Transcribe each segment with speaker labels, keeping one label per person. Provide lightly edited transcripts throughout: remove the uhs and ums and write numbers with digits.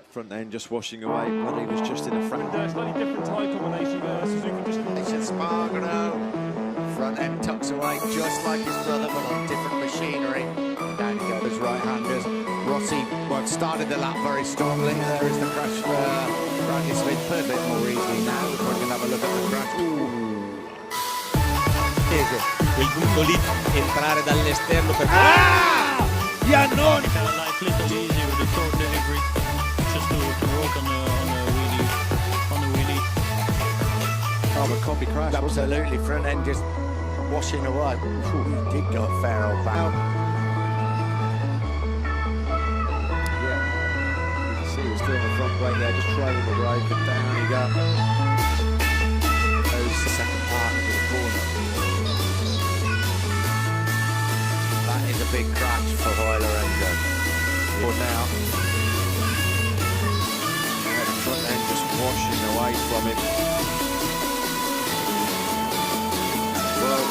Speaker 1: That front end just washing away, but he was just in a front.
Speaker 2: Slightly different tyre combination there. Suzuki just...
Speaker 3: Spargano. Front end tucks away just like his brother, but on different machinery. Down he goes, right-handers. Rossi started the lap very strongly. There is the crash for Bradley Smith. A bit more easily now. We're going to have a look at the crash.
Speaker 4: Quel punto lì, entrare dall'esterno per...
Speaker 5: Iannone!
Speaker 1: Oh, but copy crash.
Speaker 3: Absolutely, front end just washing away. Ooh, he did go a fair old bout.
Speaker 1: Yeah, you can see he's still in the front brake there, just trailing the brake, and down he goes. Goes the second part into the corner.
Speaker 3: That is a big crash for Hoyler and
Speaker 1: For now. Yeah, the front end just washing away from him. Well,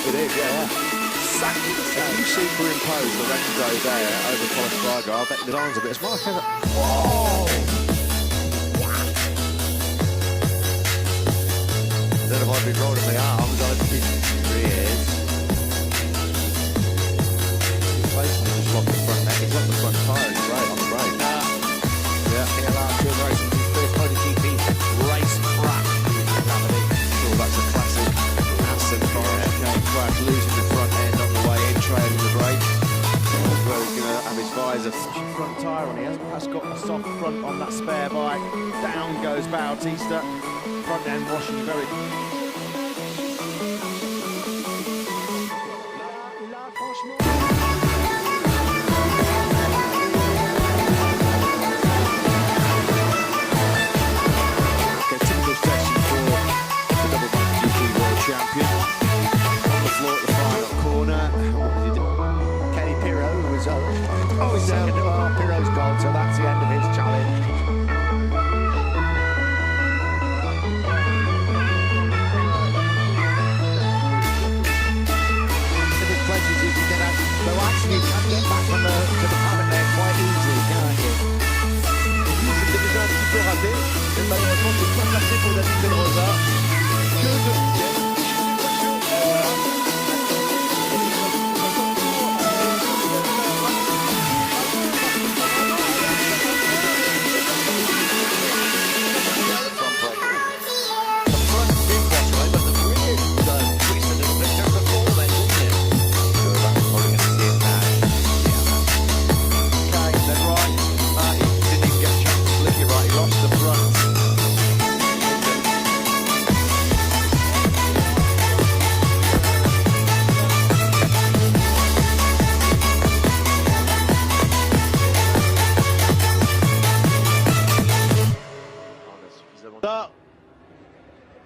Speaker 1: it is, yeah. If you superimpose the Renzo there over Polisbraga, I'll bet the arms a bit. It's Marquez.
Speaker 3: oh! Then if I'd been rolling my arms, I'd be... Here he is.
Speaker 1: He's basically just locked the front end. He's locked the front tyre on the brake.
Speaker 3: Yeah. PLR2 racing his first MotoGP race crash.
Speaker 1: Sure, that's a classic Aston Martin crash, losing the front end on the way in, trailing the brake. Well, he's going to have his visor. Front tyre on, he hasn't got a soft front on that spare bike. Down goes Bautista. Front end washing very... Champion on the floor at the final corner. What did he do?
Speaker 3: Kenny Pirro was second to Pirro's gone, so that's the end of his challenge. There's places you can get out, though actually you can get back on to the paddock there quite easily, can't you?
Speaker 2: C'était déjà un petit peu raté. Et malheureusement, c'est pas placé pour David Pedrosa. Que de...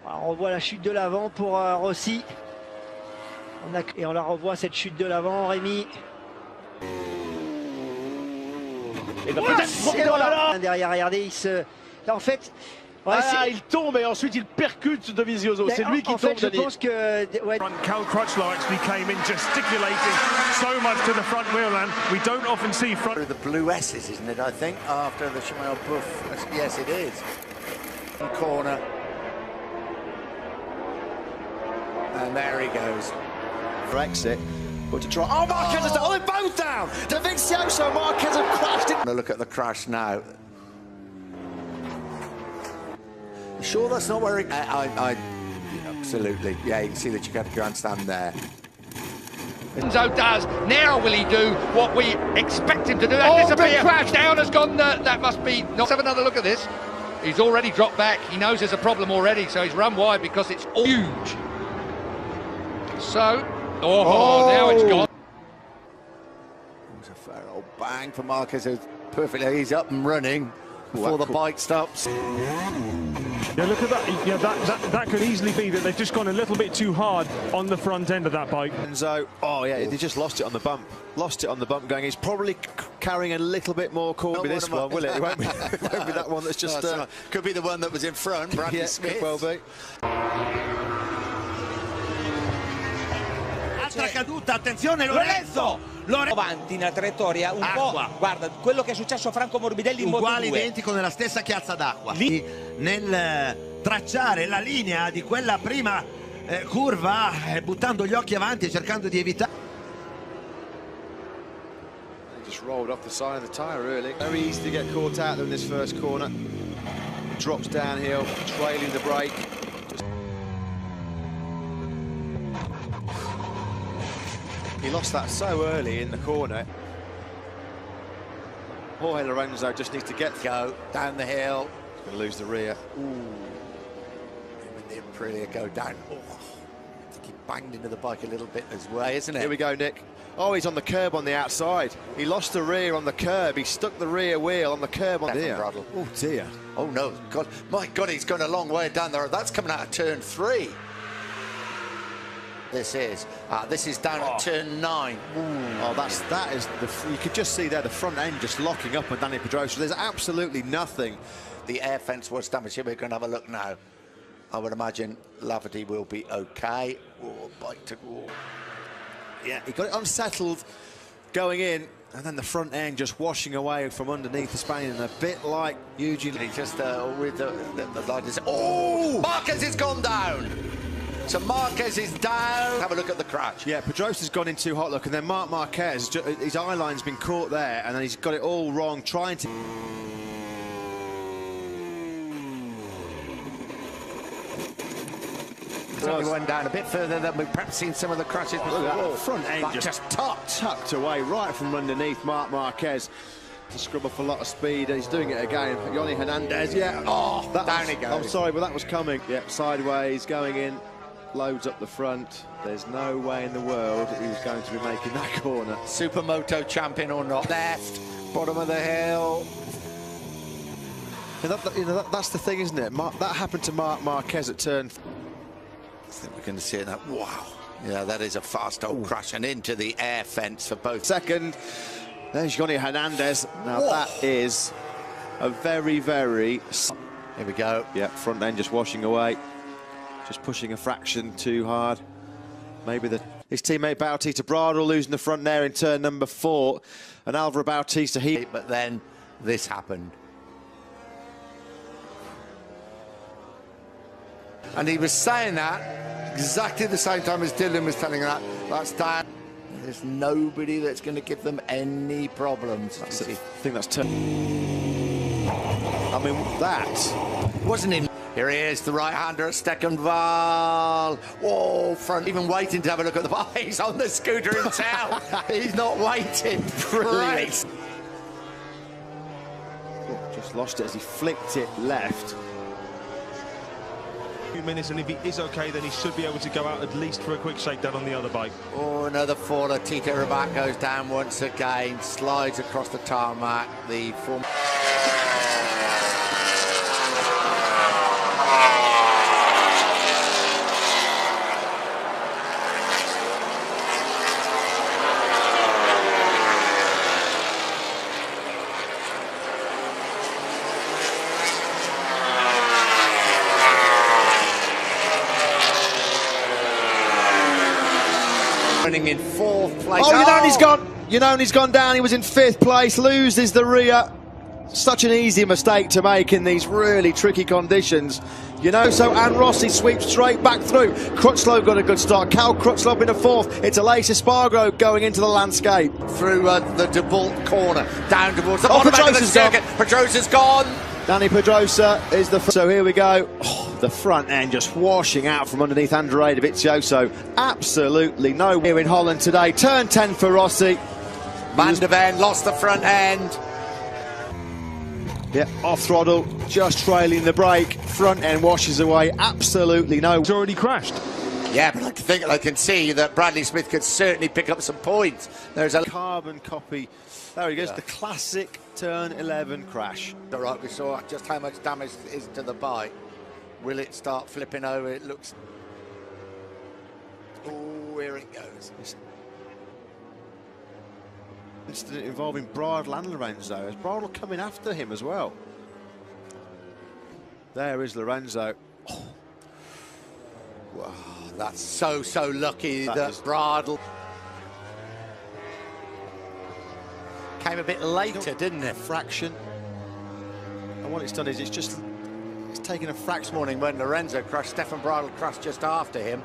Speaker 5: On revoit la chute de l'avant pour Rossi. Et on la revoit cette chute de l'avant, Rémi. Et voilà. Derrière, regardez, il se... Là, en fait...
Speaker 2: Ouais, il tombe et ensuite il percute de Vizioso. C'est lui qui tombe.
Speaker 5: En fait, je pense que... Ouais.
Speaker 6: Cal Crutchlow actually came in gesticulating so much to the front wheel, and we don't often see front...
Speaker 3: The blue S's, isn't it, I think, after the Shimano Buff. Yes, it is. Corner. And there he goes.
Speaker 1: For exit, but to try... Oh, Marquez has done... Oh, they're both down! Dovizioso, Marquez have crashed it.
Speaker 3: Look at the crash now. Sure that's not where it... absolutely. Yeah, you can see the Chicago grandstand there.
Speaker 7: Enzo does. Now will he do what we expect him to do? And disappear. Crash down has gone. That must be... Let's have another look at this. He's already dropped back. He knows there's a problem already, so he's run wide because it's huge. So, now it's gone.
Speaker 3: It was a fair old bang for Marquez, who's perfectly, he's up and running before the bike stops.
Speaker 6: Yeah, look at that. Yeah, that could easily be that they've just gone a little bit too hard on the front end of that bike.
Speaker 1: Enzo, oh yeah, they just lost it on the bump. Lost it on the bump going. He's probably carrying a little bit more corn with this one, will it? It won't be, it won't be that one that's just...
Speaker 3: could be the one that was in front, Bradley Smith.
Speaker 1: Could well be.
Speaker 8: Altra caduta, attenzione Lorenzo!
Speaker 4: Avanti nella traiettoria, un po', guarda, quello che è successo a Franco Morbidelli in Moto 2.
Speaker 8: Uguale, identico, nella stessa chiazza d'acqua. Lì nel tracciare la linea di quella prima curva, buttando gli occhi avanti e cercando di evitare.
Speaker 1: Just rolled off the side of the tyre, really. Very easy to get caught out in this first corner. Drops downhill, trailing the brake. He lost that so early in the corner. Jorge Lorenzo just needs to go
Speaker 3: down the hill.
Speaker 1: He's going to lose the rear.
Speaker 3: When the Aprilia go down, I think he banged into the bike a little bit as well, isn't it?
Speaker 1: Here we go, Nick. Oh, he's on the curb on the outside. He lost the rear on the curb. He stuck the rear wheel on the curb on the Oh dear.
Speaker 3: Oh no, God, my God, he's gone a long way down there. That's coming out of turn 3. This is down at turn 9.
Speaker 1: Oh, that is you could just see there the front end just locking up on Danny Pedrosa. There's absolutely nothing.
Speaker 3: The air fence was damaged. Here we're going to have a look now. I would imagine Lafferty will be okay. Bike to
Speaker 1: Yeah, he got it unsettled going in, and then the front end just washing away from underneath the Spaniard, and a bit like Eugene.
Speaker 3: He just with the light is. Oh, Marquez has gone down. So Marquez is down. Have a look at the crash.
Speaker 1: Yeah, Pedrosa's gone in too hot, look, and then Marc Marquez, his eye line's been caught there, and then he's got it all wrong, trying to.
Speaker 3: He went down a bit further than we've perhaps seen some of the crashes before.
Speaker 1: Look at that front end
Speaker 3: just
Speaker 1: tucked away right from underneath Marc Marquez to scrub off a lot of speed, and he's doing it again. Yoni Hernandez, yeah.
Speaker 3: Oh, down he goes.
Speaker 1: I'm sorry, but that was coming. Yeah, sideways, going in, loads up the front. There's no way in the world he was going to be making that corner.
Speaker 3: Supermoto champion or not. Left, bottom of the hill.
Speaker 1: And that's the thing, isn't it? That happened to Marc Marquez at turn.
Speaker 3: I think we're going to see that. Wow. Yeah, that is a fast old crash and into the air fence for both.
Speaker 1: Second, there's Yoni Hernandez. Now that is a very, very...
Speaker 3: Here we go.
Speaker 1: Yeah, front end just washing away. Just pushing a fraction too hard. Maybe his teammate Bautista Bradle losing the front there in turn number 4. And Alvaro Bautista,
Speaker 3: But then this happened. And he was saying that exactly the same time as Dylan was telling that. That's down. There's nobody that's going to give them any problems.
Speaker 1: I think that's turn. I mean, that
Speaker 3: wasn't in. Here he is, the right-hander at Steckenval. Whoa, front, even waiting to have a look at the bike. He's on the scooter himself. He's not waiting. Brilliant.
Speaker 1: Just lost it as he flicked it left.
Speaker 6: 2 minutes, and if he is okay, then he should be able to go out at least for a quick shakedown on the other bike.
Speaker 3: Oh, another faller. Tito Rabat goes down once again, slides across the tarmac. The former. In 4th place.
Speaker 1: Oh, he's gone. He's gone down. He was in 5th place. Loses the rear. Such an easy mistake to make in these really tricky conditions. So and Rossi sweeps straight back through. Crutchlow got a good start. Cal Crutchlow in a 4th. It's Aleix Espargaro going into the landscape.
Speaker 3: Through the DeBolt corner. Down towards the bottom end of the circuit. Pedrosa's gone.
Speaker 1: Danny Pedrosa is the... So here we go. Oh, the front end just washing out from underneath Andrea Dovizioso. Absolutely no here in Holland today. Turn 10 for Rossi.
Speaker 3: Van der Ven lost the front end.
Speaker 1: Yeah, off throttle, just trailing the brake. Front end washes away. Absolutely no...
Speaker 6: He's already crashed.
Speaker 3: Yeah, but I think I can see that Bradley Smith could certainly pick up some points. There's a
Speaker 1: carbon copy. There he goes, the classic turn 11 crash.
Speaker 3: All right, we saw just how much damage is to the bike. Will it start flipping over? It looks... Oh, here it goes.
Speaker 1: Incident involving Bradle and Lorenzo. Is Bradle coming after him as well? There is Lorenzo.
Speaker 3: Oh. Wow, that's so lucky that Bradle... Came a bit later, didn't it?
Speaker 2: Fraction. And what it's done is it's taken a fraction.
Speaker 3: Morning when Lorenzo crashed, Stefan Bradl crashed just after him.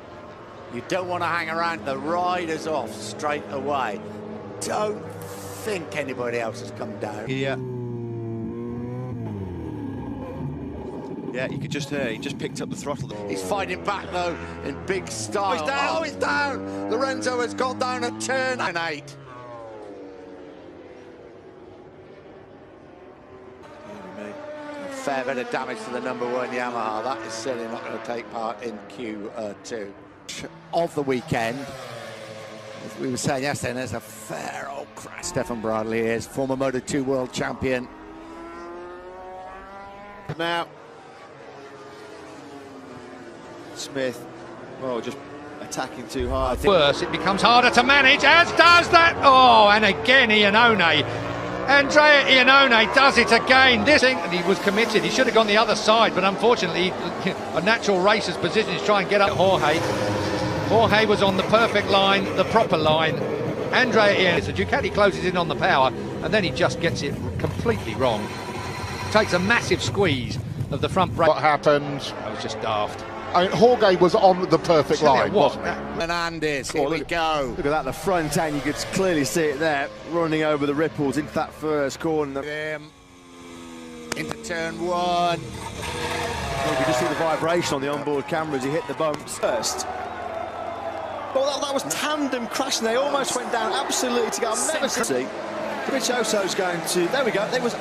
Speaker 3: You don't want to hang around. The rider's off straight away. Don't think anybody else has come down.
Speaker 2: Yeah, you could just hear, he just picked up the throttle.
Speaker 3: He's fighting back though in big style.
Speaker 2: he's down.
Speaker 3: Oh, he's down. Lorenzo has gone down a turn and 8. Fair bit of damage to the #1 Yamaha. That is certainly not going to take part in Q2 of the weekend. As we were saying yesterday, there's a fair old crash. Stefan Bradl is former Moto2 world champion.
Speaker 2: Now, Smith, well, just attacking too hard.
Speaker 7: Worse, it becomes harder to manage, as does that. Oh, and again, Iannone. Andrea Iannone does it again. This thing, and he was committed. He should have gone the other side, but unfortunately, a natural racer's position is try and get up Jorge. Jorge was on the perfect line, the proper line. Andrea Iannone, so Ducati closes in on the power, and then he just gets it completely wrong. Takes a massive squeeze of the front brake.
Speaker 9: What happened?
Speaker 7: That was just daft.
Speaker 9: I mean, Jorge was on the perfect line, wasn't he?
Speaker 3: Fernandez, here we go.
Speaker 2: Look at that, the front end, you could clearly see it there, running over the ripples into that first corner.
Speaker 3: Into turn 1.
Speaker 2: Well, you could just see the vibration on the onboard camera as he hit the bumps first. Well, that was tandem crashing. They almost went down absolutely together. I've never seen. Dovizioso's going to. There we go. There was.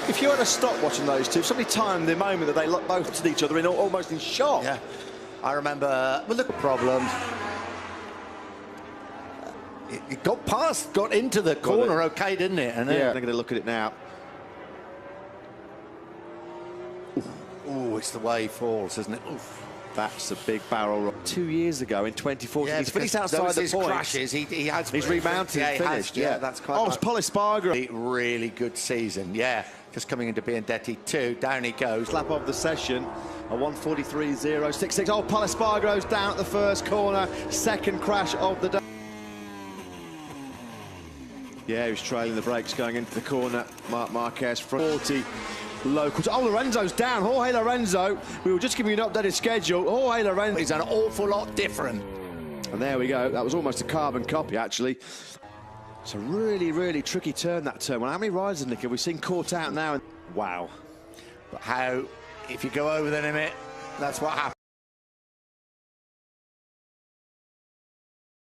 Speaker 2: If you had to stop watching those two, somebody timed the moment that they looked both at each other in almost in shock.
Speaker 3: Yeah, I remember. Well, look at problems. It got past, got into the corner, okay, didn't it? And
Speaker 2: yeah, they're going to look at it now.
Speaker 3: Oh, it's the way he falls, isn't it? Oof.
Speaker 2: That's a big barrel roll. 2 years ago in 2014, he's finished outside the points.
Speaker 3: Crashes, he's
Speaker 2: remounted and finished. Yeah,
Speaker 3: that's quite.
Speaker 2: Oh, it's Polispargo.
Speaker 3: Really good season. Yeah, just coming into Biandetti 2. Down he goes.
Speaker 2: Lap of the session, a 1:43.066. Oh, Polispargo's down at the first corner. Second crash of the day. Yeah, he was trailing the brakes going into the corner. Marc Marquez front 40. Locals. Oh, Lorenzo's down. Jorge Lorenzo. We were just giving you an updated schedule. Jorge Lorenzo.
Speaker 3: He's an awful lot different.
Speaker 2: And there we go. That was almost a carbon copy, actually. It's a really, really tricky turn, that turn. Well, how many riders, Nick, have we seen caught out now? Wow.
Speaker 3: But how, if you go over the limit, that's what happens.